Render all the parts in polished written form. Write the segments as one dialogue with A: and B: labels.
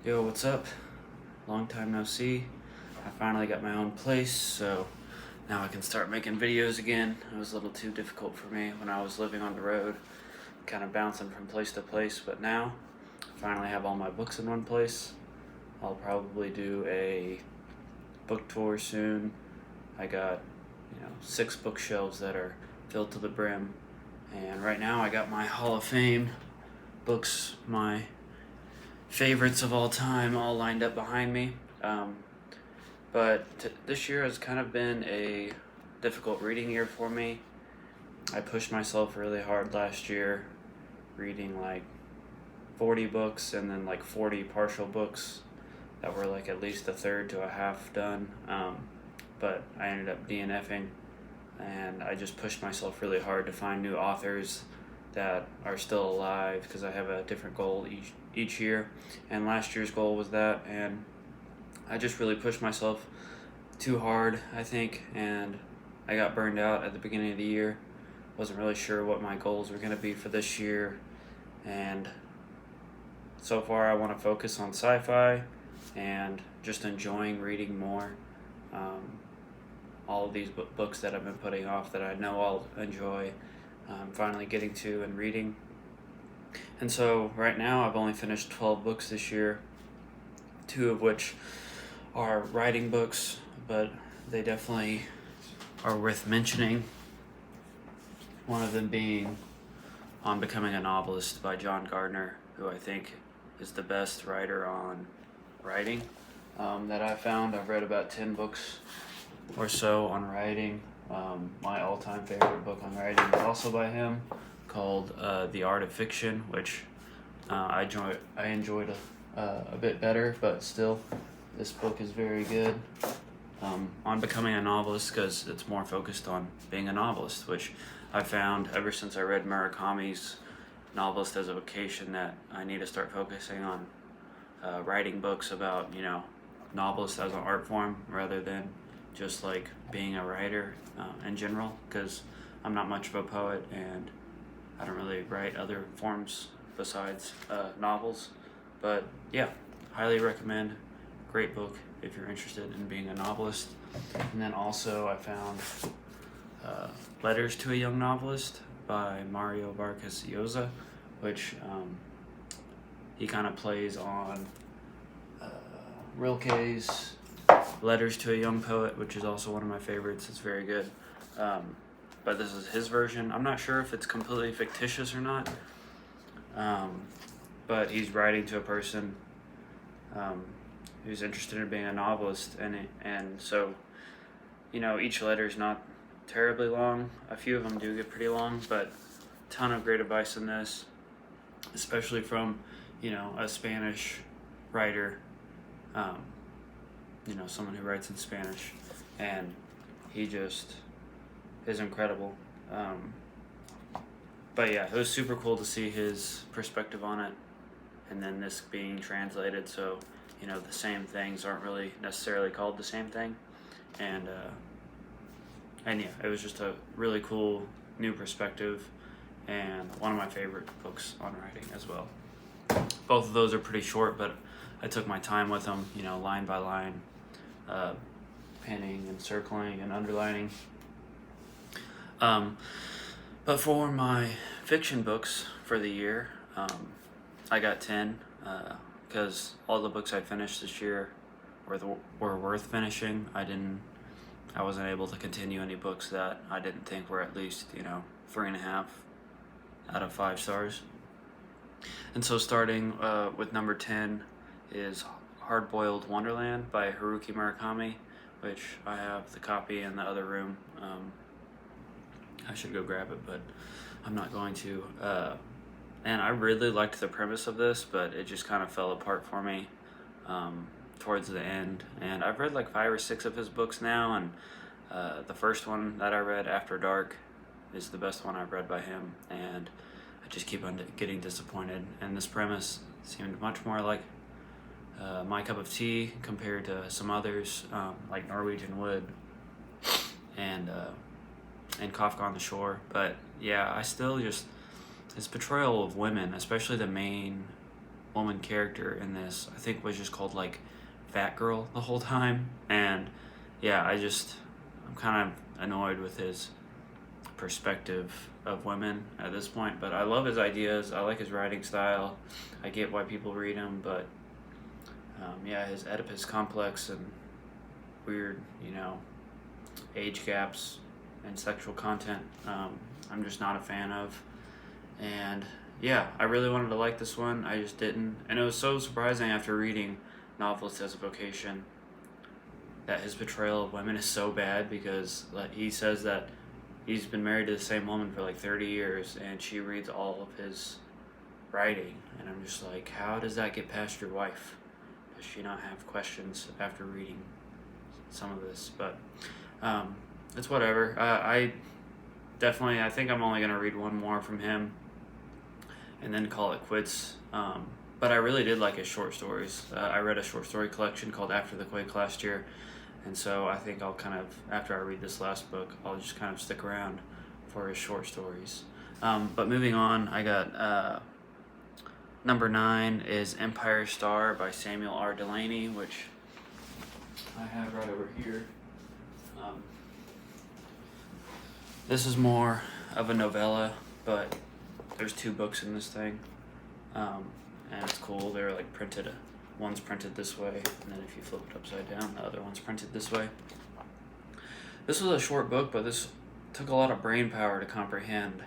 A: Yo, what's up? Long time no see. I finally got my own place, so now I can start making videos again. It was a little too difficult for me when I was living on the road, kind of bouncing from place to place, but now I finally have all my books in one place. I'll probably do a book tour soon. I got, 6 bookshelves that are filled to the brim, and right now I got my Hall of Fame books, my favorites of all time, all lined up behind me. But this year has kind of been a difficult reading year for me. I pushed myself really hard last year, reading like 40 books and then like 40 partial books that were like at least a third to a half done. But I ended up DNFing, and I just pushed myself really hard to find new authors that are still alive because I have a different goal each year, and last year's goal was that, and I just really pushed myself too hard, I think, and I got burned out at the beginning of the year. Wasn't really sure what my goals were going to be for this year, and so far I want to focus on sci-fi and just enjoying reading more. All of these books that I've been putting off that I know I'll enjoy, finally getting to and reading. And so right now I've only finished 12 books this year, 2 of which are writing books, but they definitely are worth mentioning. One of them being On Becoming a Novelist by John Gardner, who I think is the best writer on writing that I've found. I've read about 10 books or so on writing. My all-time favorite book on writing is also by him, called The Art of Fiction, which I enjoyed a bit better, but still, this book is very good. On Becoming a Novelist, because it's more focused on being a novelist, which I found ever since I read Murakami's Novelist as a Vocation that I need to start focusing on writing books about, novelist as an art form rather than just like being a writer in general, because I'm not much of a poet and I don't really write other forms besides novels. But yeah, highly recommend. Great book if you're interested in being a novelist. And then also I found Letters to a Young Novelist by Mario Vargas Llosa, which he kind of plays on Rilke's Letters to a Young Poet, which is also one of my favorites. It's very good. But this is his version. I'm not sure if it's completely fictitious or not. But he's writing to a person who's interested in being a novelist, and so, each letter is not terribly long. A few of them do get pretty long, but ton of great advice in this, especially from, a Spanish writer, someone who writes in Spanish, and he just is incredible. But yeah, it was super cool to see his perspective on it, and then this being translated, so the same things aren't really necessarily called the same thing, and yeah, it was just a really cool new perspective, and one of my favorite books on writing as well. Both of those are pretty short, but I took my time with them, line by line, penning and circling and underlining. But for my fiction books for the year, I got 10, because all the books I finished this year were worth finishing. I wasn't able to continue any books that I didn't think were at least 3.5 out of 5 stars. And so starting with number 10 is Hard-Boiled Wonderland by Haruki Murakami, which I have the copy in the other room. I should go grab it, but I'm not going to. And I really liked the premise of this, but it just kind of fell apart for me towards the end. And I've read like 5 or 6 of his books now, and the first one that I read, After Dark, is the best one I've read by him, and I just keep on getting disappointed. And this premise seemed much more like my cup of tea compared to some others, like Norwegian Wood and Kafka on the Shore. But yeah, I still just, his portrayal of women, especially the main woman character in this, I think, was just called like Fat Girl the whole time. And yeah, I'm kind of annoyed with his perspective of women at this point. But I love his ideas. I like his writing style. I get why people read him, but yeah, his Oedipus complex and weird, age gaps and sexual content, I'm just not a fan of. And yeah, I really wanted to like this one. I just didn't. And it was so surprising after reading Novelist as a Vocation that his portrayal of women is so bad, because like he says that he's been married to the same woman for like 30 years and she reads all of his writing. And I'm just like, how does that get past your wife? Does she not have questions after reading some of this? But it's whatever. I think I'm only going to read one more from him and then call it quits. But I really did like his short stories. I read a short story collection called After the Quake last year, and so I think I'll kind of, after I read this last book, I'll just kind of stick around for his short stories. But moving on, I got number 9 is Empire Star by Samuel R. Delany, which I have right over here. This is more of a novella, but there's 2 books in this thing, and it's cool. They're like printed. One's printed this way, and then if you flip it upside down, the other one's printed this way. This was a short book, but this took a lot of brain power to comprehend.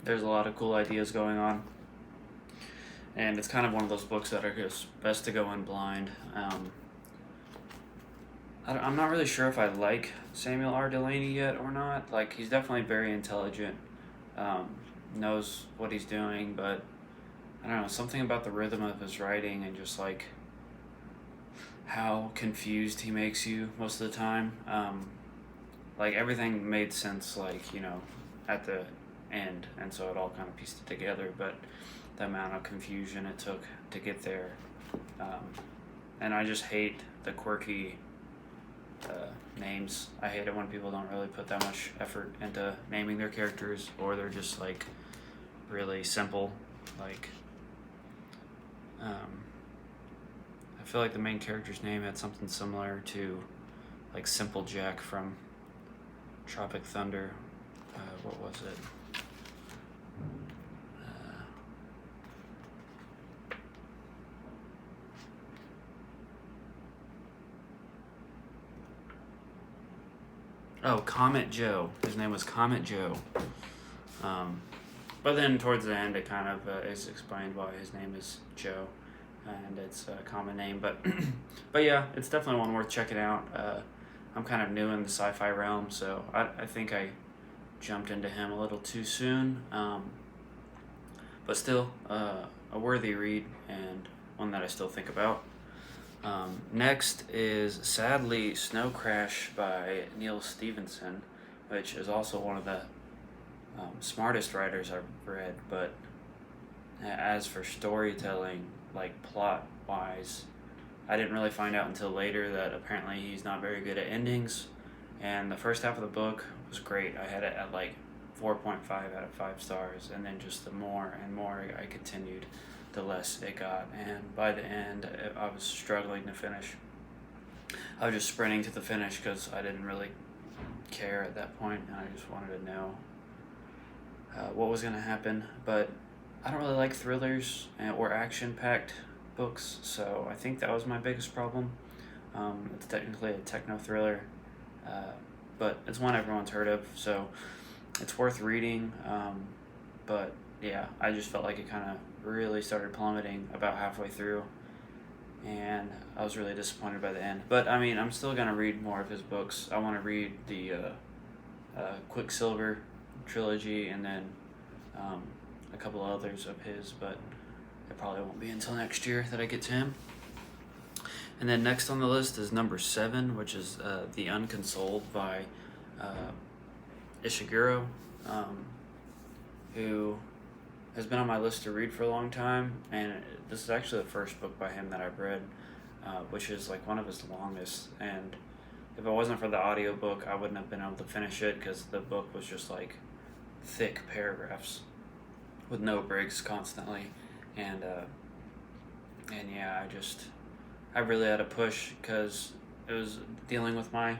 A: There's a lot of cool ideas going on, and it's kind of one of those books that are just best to go in blind. I'm not really sure if I like Samuel R. Delany yet or not. Like, he's definitely very intelligent, knows what he's doing, but I don't know, something about the rhythm of his writing and just like how confused he makes you most of the time. Like, everything made sense, like, at the end, and so it all kind of pieced it together, but the amount of confusion it took to get there. And I just hate the quirky names. I hate it when people don't really put that much effort into naming their characters, or they're just like really simple. Like, I feel like the main character's name had something similar to like Simple Jack from Tropic Thunder. What was it? Comet Joe. His name was Comet Joe. But then towards the end, it kind of is explained why his name is Joe, and it's a common name. But but yeah, it's definitely one worth checking out. I'm kind of new in the sci-fi realm, so I think I jumped into him a little too soon. But still, a worthy read and one that I still think about. Next is sadly Snow Crash by Neil Stephenson, which is also one of the smartest writers I've read, but as for storytelling, like plot wise, I didn't really find out until later that apparently he's not very good at endings, and the first half of the book was great. I had it at like 4.5 out of 5 stars, and then just the more and more I continued, the less it got, and by the end I was struggling to finish. I was just sprinting to the finish because I didn't really care at that point, and I just wanted to know what was going to happen. But I don't really like thrillers or action-packed books, so I think that was my biggest problem. It's technically a techno thriller, but it's one everyone's heard of, so it's worth reading. But yeah, I just felt like it kind of really started plummeting about halfway through, and I was really disappointed by the end. But I mean, I'm still going to read more of his books. I want to read the Quicksilver trilogy, and then a couple others of his, but it probably won't be until next year that I get to him. And then next on the list is number 7, which is The Unconsoled by Ishiguro, who has been on my list to read for a long time, and this is actually the first book by him that I've read, which is like one of his longest, and if it wasn't for the audiobook, I wouldn't have been able to finish it, because the book was just like thick paragraphs with no breaks constantly, and And yeah, I really had to push because it was dealing with my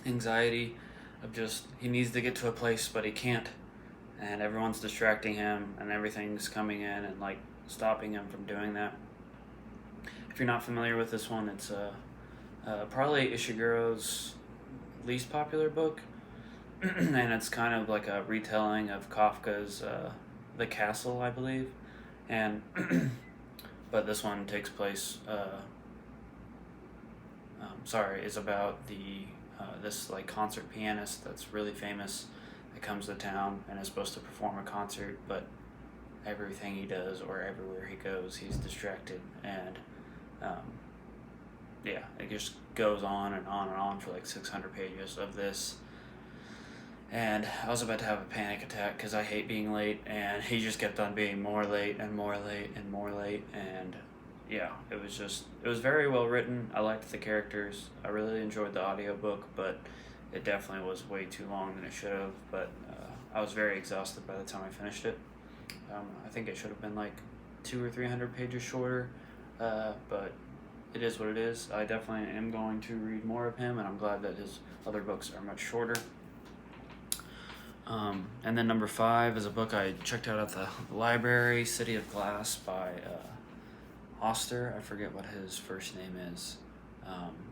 A: anxiety of just, he needs to get to a place, but he can't. And everyone's distracting him, and everything's coming in and like stopping him from doing that. If you're not familiar with this one, it's probably Ishiguro's least popular book, and it's kind of like a retelling of Kafka's The Castle, I believe, and but this one takes place. Is about the this like concert pianist that's really famous that comes to town and is supposed to perform a concert, but everything he does or everywhere he goes, he's distracted, and um, yeah, it just goes on and on and on for like 600 pages of this. And I was about to have a panic attack because I hate being late, and he just kept on being more late and more late and more late. And yeah, it was very well written. I liked the characters. I really enjoyed the audiobook, but it definitely was way too long than it should have. But I was very exhausted by the time I finished it. I think it should have been like 200 or 300 pages shorter, but it is what it is. I definitely am going to read more of him, and I'm glad that his other books are much shorter. And then number 5 is a book I checked out at the library, City of Glass by Oster. I forget what his first name is.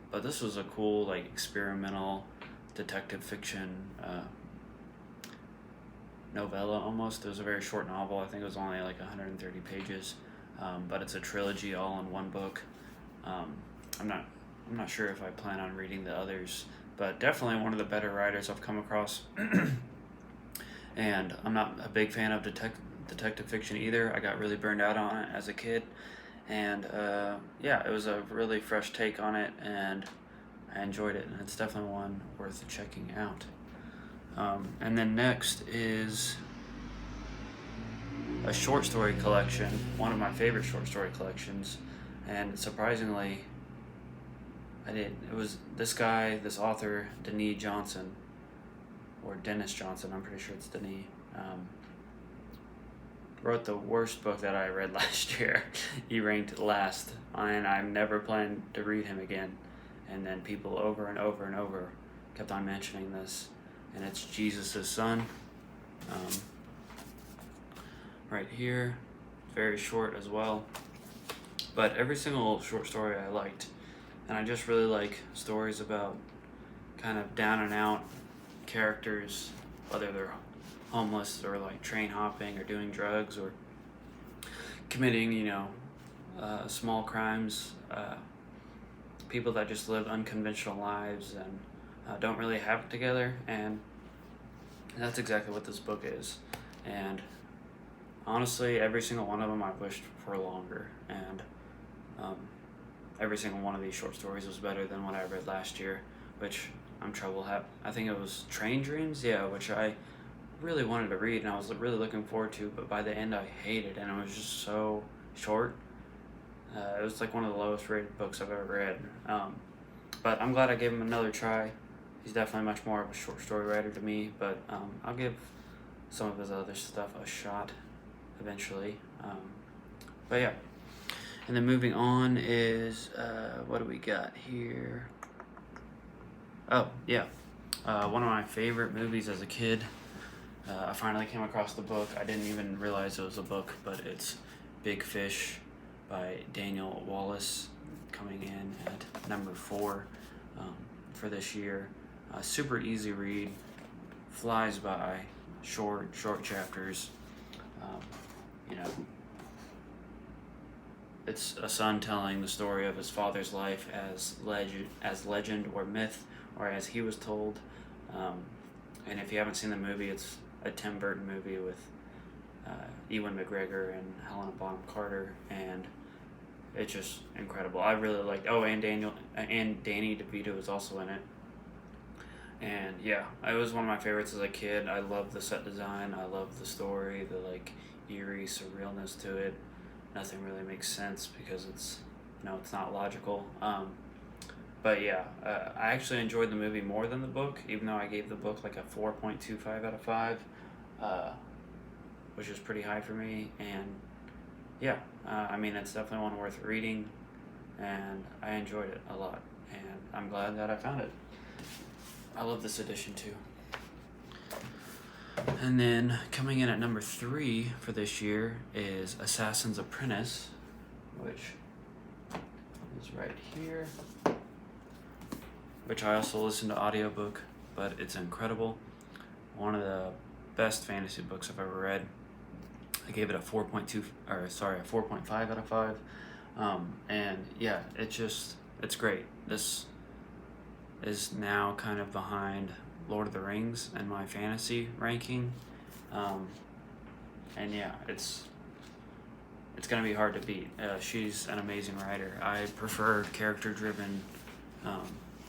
A: But this was a cool, like, experimental detective fiction novella almost. It was a very short novel. I think it was only like 130 pages. But it's a trilogy all in one book. I'm not sure if I plan on reading the others, but definitely one of the better writers I've come across. And I'm not a big fan of detective fiction either. I got really burned out on it as a kid, and yeah, it was a really fresh take on it, and I enjoyed it, and it's definitely one worth checking out. And then next is a short story collection, one of my favorite short story collections, and surprisingly, it was this guy, this author, Denis Johnson, or Dennis Johnson, I'm pretty sure it's Denis, wrote the worst book that I read last year. He ranked last, and I've never planned to read him again. And then people over and over and over kept on mentioning this, and it's Jesus' Son. Right here, very short as well. But every single short story I liked, and I just really like stories about kind of down and out characters, whether they're homeless or like train hopping or doing drugs or committing, small crimes, people that just live unconventional lives and don't really have it together, and that's exactly what this book is. And honestly, every single one of them I wished for longer, and every single one of these short stories was better than what I read last year, which I'm trouble have. I think it was Train Dreams, which I really wanted to read and I was really looking forward to, but by the end I hated, and it was just so short. It was like one of the lowest rated books I've ever read. But I'm glad I gave him another try. He's definitely much more of a short story writer to me, but I'll give some of his other stuff a shot eventually. But yeah. And then moving on is, what do we got here? Oh, yeah. One of my favorite movies as a kid. I finally came across the book. I didn't even realize it was a book, but it's Big Fish by Daniel Wallace, coming in at number 4 for this year. Super easy read, flies by, short chapters. It's a son telling the story of his father's life as legend or myth, or as he was told. And if you haven't seen the movie, it's a Tim Burton movie with Ewan McGregor and Helena Bonham Carter, and it's just incredible. I really liked. Oh, and Danny DeVito is also in it. And yeah, it was one of my favorites as a kid. I love the set design. I love the story, the like eerie surrealness to it. Nothing really makes sense because it's not logical. But yeah, I actually enjoyed the movie more than the book, even though I gave the book like a 4.25 out of 5, which is pretty high for me. And yeah, I mean, it's definitely one worth reading, and I enjoyed it a lot, and I'm glad that I found it. I love this edition too. And then coming in at number 3 for this year is Assassin's Apprentice, which is right here, which I also listened to audiobook, but it's incredible. One of the best fantasy books I've ever read. I gave it a 4.5 out of 5. And yeah, it's great. This is now kind of behind Lord of the Rings and my fantasy ranking. And yeah, it's gonna be hard to beat. She's an amazing writer. I prefer character-driven,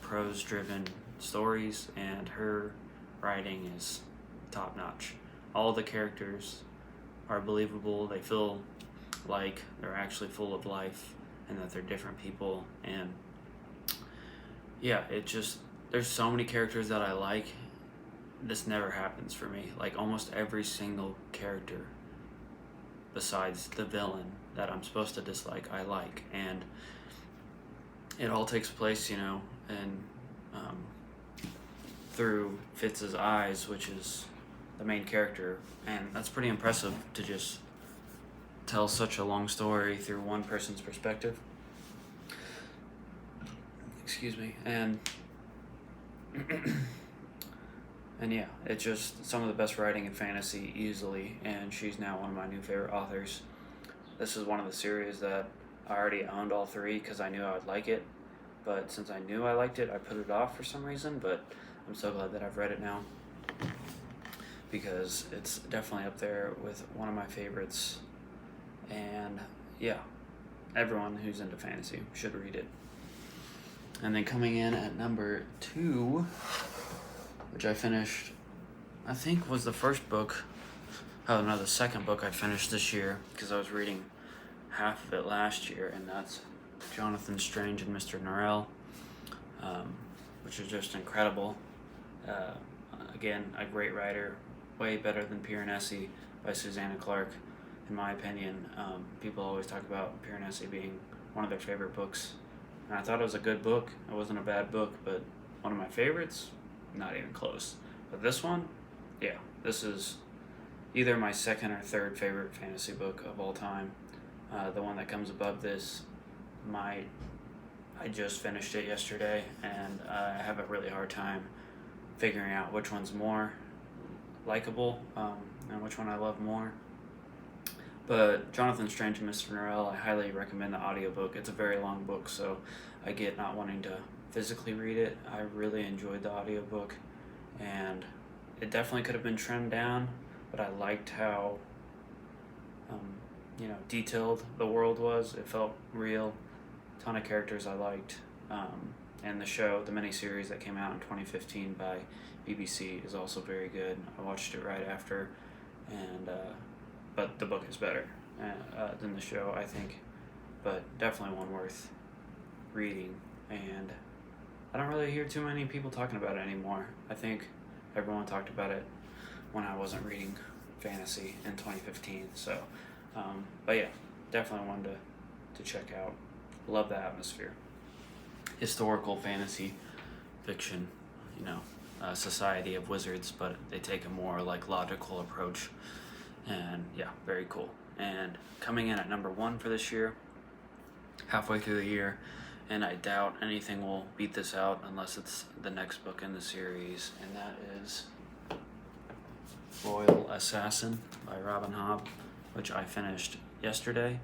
A: prose-driven stories, and her writing is top-notch. All the characters are believable. They feel like they're actually full of life and that they're different people. And yeah, there's so many characters that I like. This never happens for me. Like, almost every single character besides the villain that I'm supposed to dislike, I like. And it all takes place, and through Fitz's eyes, which is the main character. And that's pretty impressive to just tell such a long story through one person's perspective. Excuse me. And and yeah, it's just some of the best writing in fantasy easily, and she's now one of my new favorite authors. This is one of the series that I already owned all 3 because I knew I would like it, but since I knew I liked it, I put it off for some reason. But I'm so glad that I've read it now, because it's definitely up there with one of my favorites. And yeah, everyone who's into fantasy should read it. And then coming in at number 2, which I finished, I think was the first book. Oh no, the second book I finished this year, because I was reading half of it last year, and that's Jonathan Strange and Mr. Norrell, which is just incredible. Again, a great writer, way better than Piranesi by Susanna Clarke, in my opinion. People always talk about Piranesi being one of their favorite books, and I thought it was a good book. It wasn't a bad book, but one of my favorites, not even close. But this one, yeah, this is either my second or third favorite fantasy book of all time. The one that comes above this, I just finished it yesterday, and I have a really hard time figuring out which one's more likable, and which one I love more. But Jonathan Strange and Mr. Norrell, I highly recommend the audiobook. It's a very long book, so I get not wanting to physically read it. I really enjoyed the audiobook, and it definitely could have been trimmed down, but I liked how detailed the world was. It felt real. Ton of characters I liked. And the show, the miniseries that came out in 2015 by BBC, is also very good. I watched it right after, and but the book is better than the show, I think. But definitely one worth reading, and I don't really hear too many people talking about it anymore. I think everyone talked about it when I wasn't reading fantasy in 2015. So, but yeah, definitely one to check out. Love the atmosphere. Historical fantasy fiction, Society of Wizards, but they take a more like logical approach. And yeah, very cool. And coming in at number 1 for this year, halfway through the year, and I doubt anything will beat this out unless it's the next book in the series, and that is Royal Assassin by Robin Hobb, which I finished yesterday.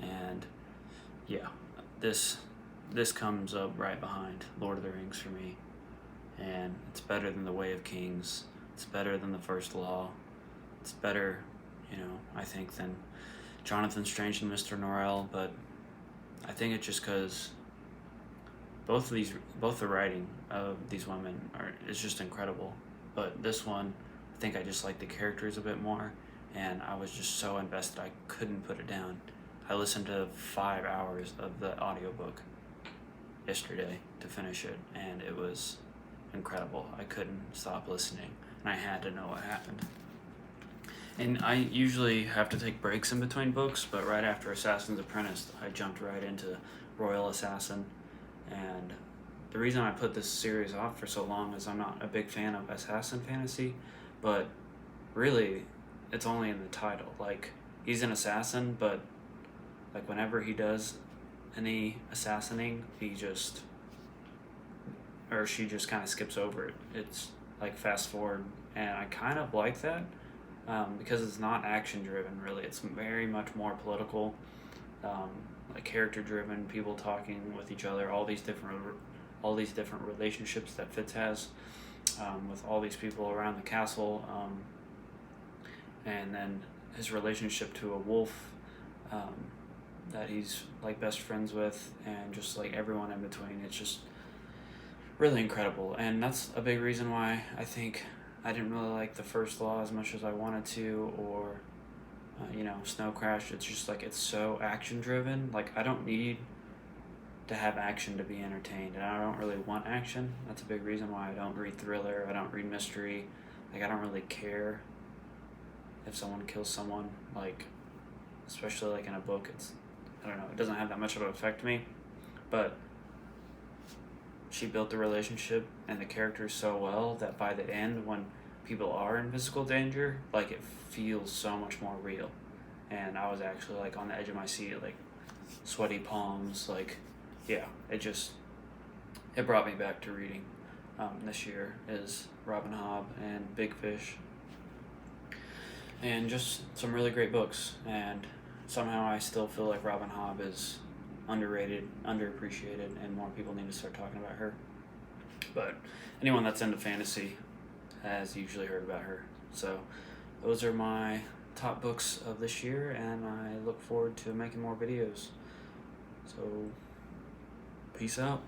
A: And yeah, this comes up right behind Lord of the Rings for me, and it's better than The Way of Kings. It's better than The First Law. It's better, I think, than Jonathan Strange and Mr. Norrell, but I think it's just because both the writing of these women is just incredible. But this one, I think I just like the characters a bit more, and I was just so invested I couldn't put it down. I listened to 5 hours of the audiobook yesterday to finish it, and it was incredible. I couldn't stop listening, and I had to know what happened. And I usually have to take breaks in between books, but right after Assassin's Apprentice, I jumped right into Royal Assassin. And the reason I put this series off for so long is I'm not a big fan of assassin fantasy, but really, it's only in the title. Like, he's an assassin, but like whenever he does any assassinating, he just or she just kind of skips over it. It's like fast forward, and I kind of like that because it's not action driven. Really, it's very much more political, um, like character driven. People talking with each other, all these different relationships that Fitz has with all these people around the castle, and then his relationship to a wolf. Um, that he's like best friends with, and just like everyone in between. It's just really incredible, and that's a big reason why I think I didn't really like the first Law as much as I wanted to, or Snow Crash. It's just like it's so action driven. Like I don't need to have action to be entertained, and I don't really want action. That's a big reason why I don't read thriller. I don't read mystery. Like I don't really care if someone kills someone. Like especially like in a book, it's I don't know. It doesn't have that much of an effect to me, but she built the relationship and the characters so well that by the end, when people are in physical danger, like it feels so much more real. And I was actually like on the edge of my seat, like sweaty palms, like yeah, it brought me back to reading. This year is Robin Hobb and Big Fish, and just some really great books. And somehow I still feel like Robin Hobb is underrated, underappreciated, and more people need to start talking about her. But anyone that's into fantasy has usually heard about her. So those are my top books of this year, and I look forward to making more videos. So peace out.